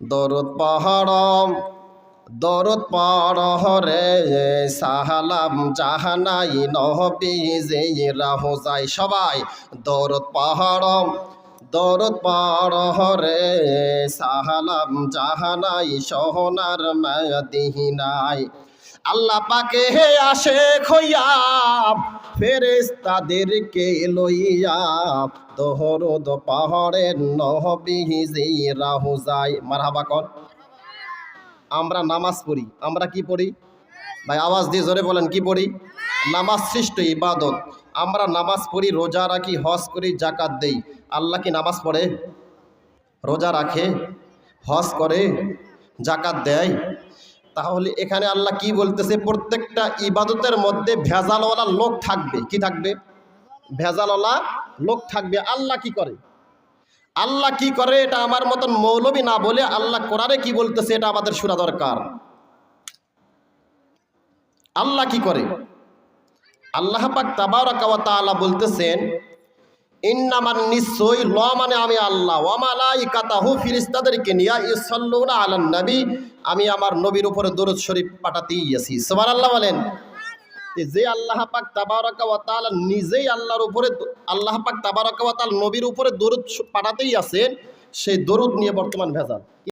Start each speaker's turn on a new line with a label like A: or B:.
A: দরুদ পাহাড়ম দরুদ পাহাড়ে সাহালাম জাহানাই নহবি যে রাহু যায় সবাই দরুদ পাহাড়ম দরুদ পাহাড়ে সাহালাম জাহানাই সোহনার মদিনায় আল্লাহ পাকে আসে খইয়া ফেরেশতাদেরকে লইয়া দরুদ পাহাড়ের নহবি যে রাহু যায় মারহাবা কর। আমরা নামাজ পড়ি, আমরা কি পড়ি ভাই? আওয়াজ দিয়ে জোরে বলেন, কি পড়ি? নামাজ সৃষ্ট ইবাদত। আমরা নামাজ পড়ি, রোজা রাখি, হজ করি, জাকাত দেই। আল্লাহ কি নামাজ পড়ে, রোজা রাখে, হজ করে, জাকাত দেয়? তাহলে এখানে আল্লাহ কি বলতেছে? প্রত্যেকটা ইবাদতের মধ্যে ভেজালওয়ালা লোক থাকবে। কি থাকবে? ভেজালওয়ালা লোক থাকবে। আল্লাহ কি করে? আল্লাহ কি করে এটা আমার মতন মৌলবী না বলে আল্লাহ কোরআনে কি বলতেছে এটা আমাদের শোনা দরকার। আল্লাহ কি করে? আল্লাহ পাক তাবারাকা ওয়া তাআলা বলতেছেন, ইন্নামান নিশ্চয়, ল মানে আমি আল্লাহ, ওয়া মালাইকাতাহু ফেরেশতাদেরকে নিয়া ইউসাল্লুনা আলান নবী, আমি আমার নবীর উপরে দরুদ শরীফ পাঠাতেই আছি। সুবহানাল্লাহ বলেন। যে আল্লাহ পাক তাবারাকা ওয়া তাআলা নিজেই আল্লাহর উপরে, আল্লাহ পাক তাবারাকা ওয়া তাআলা নবীর উপরে দরুদ পাঠাতেই আছেন, সেই দরুদ নিয়ে বর্তমান ভেজাল।